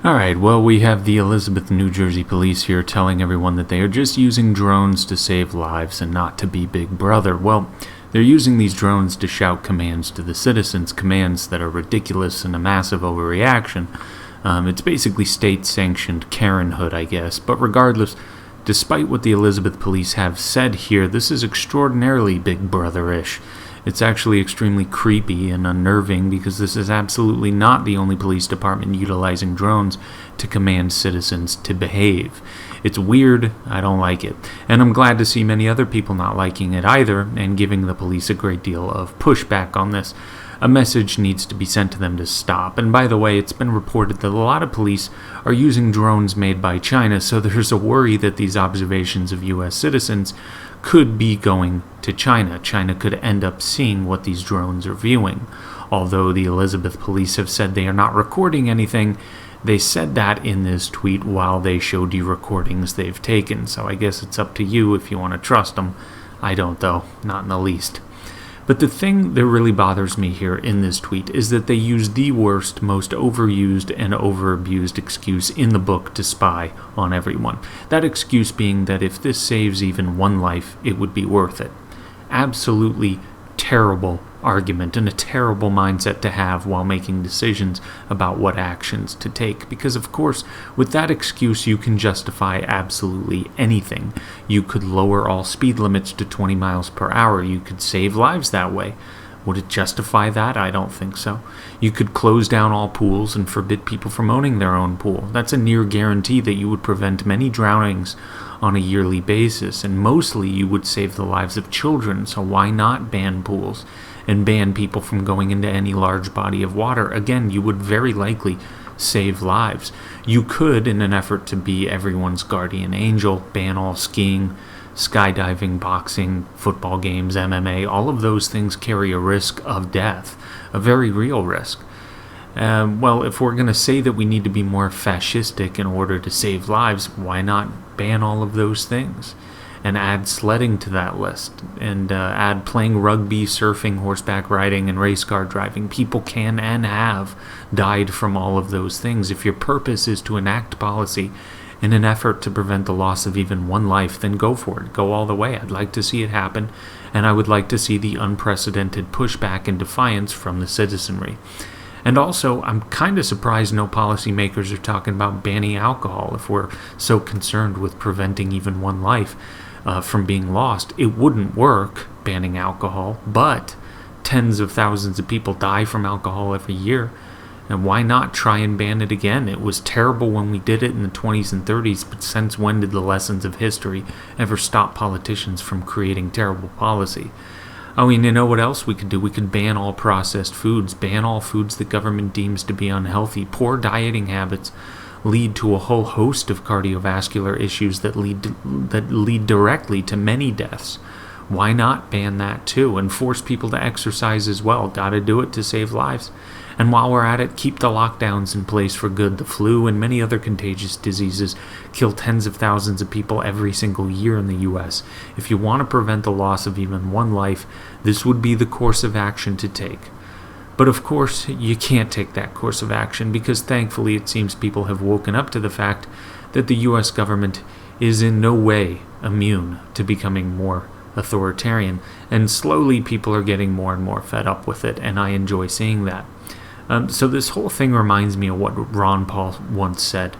Alright, well, we have the Elizabeth, New Jersey police here telling everyone that they are just using drones to save lives and not to be Big Brother. Well, they're using these drones to shout commands to the citizens, commands that are ridiculous and a massive overreaction. It's basically state-sanctioned Karenhood, I guess. But regardless, despite what the Elizabeth police have said here, this is extraordinarily Big Brother-ish. It's actually extremely creepy and unnerving because this is absolutely not the only police department utilizing drones to command citizens to behave. It's weird, I don't like it, and I'm glad to see many other people not liking it either and giving the police a great deal of pushback on this. A message needs to be sent to them to stop. And by the way, it's been reported that a lot of police are using drones made by China, so there's a worry that these observations of U.S. citizens could be going to China. China could end up seeing what these drones are viewing. Although the Elizabeth police have said they are not recording anything, they said that in this tweet while they showed you recordings they've taken. So I guess it's up to you if you want to trust them. I don't, though, not in the least. But the thing that really bothers me here in this tweet is that they use the worst, most overused and overabused excuse in the book to spy on everyone. That excuse being that if this saves even one life, it would be worth it. Absolutely terrible argument and a terrible mindset to have while making decisions about what actions to take, because of course with that excuse you can justify absolutely anything. You could lower all speed limits to 20 miles per hour. You could save lives that way. Would it justify that? I don't think so. You could close down all pools and forbid people from owning their own pool. That's a near guarantee that you would prevent many drownings on a yearly basis, and mostly you would save the lives of children, so why not ban pools and ban people from going into any large body of water? Again, you would very likely save lives. You could, in an effort to be everyone's guardian angel, ban all skiing, skydiving, boxing, football games, MMA. All of those things carry a risk of death, a very real risk. Well, if we're going to say that we need to be more fascistic in order to save lives, why not ban all of those things and add sledding to that list and add playing rugby, surfing, horseback riding, and race car driving? People can and have died from all of those things. If your purpose is to enact policy in an effort to prevent the loss of even one life, then go for it. Go all the way. I'd like to see it happen, and I would like to see the unprecedented pushback and defiance from the citizenry. And also, I'm kind of surprised no policymakers are talking about banning alcohol if we're so concerned with preventing even one life from being lost. It wouldn't work, banning alcohol, but tens of thousands of people die from alcohol every year. And why not try and ban it again? It was terrible when we did it in the 20s and 30s, but since when did the lessons of history ever stop politicians from creating terrible policy? I mean, you know what else we could do? We could ban all processed foods, ban all foods the government deems to be unhealthy. Poor dieting habits lead to a whole host of cardiovascular issues that lead directly to many deaths. Why not ban that too and force people to exercise as well? Gotta do it to save lives. And while we're at it, keep the lockdowns in place for good. The flu and many other contagious diseases kill tens of thousands of people every single year in the U.S. If you want to prevent the loss of even one life, this would be the course of action to take. But of course, you can't take that course of action because thankfully it seems people have woken up to the fact that the U.S. government is in no way immune to becoming more authoritarian, and slowly people are getting more and more fed up with it, and I enjoy seeing that. So this whole thing reminds me of what Ron Paul once said,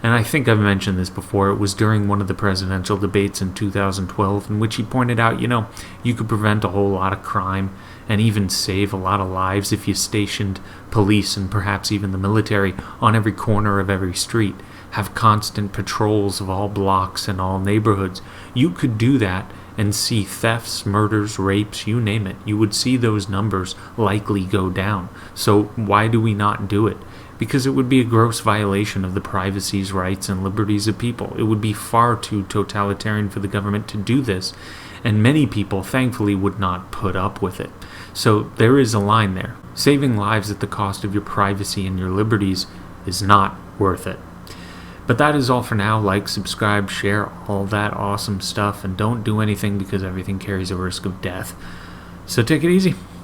and I think I've mentioned this before. It was during one of the presidential debates in 2012 in which he pointed out, you could prevent a whole lot of crime and even save a lot of lives if you stationed police and perhaps even the military on every corner of every street, have constant patrols of all blocks and all neighborhoods. You could do that and see thefts, murders, rapes, you name it. You would see those numbers likely go down. So why do we not do it? Because it would be a gross violation of the privacy, rights, and liberties of people. It would be far too totalitarian for the government to do this, and many people, thankfully, would not put up with it. So there is a line there. Saving lives at the cost of your privacy and your liberties is not worth it. But that is all for now. Like, subscribe, share, all that awesome stuff, and don't do anything because everything carries a risk of death. So take it easy.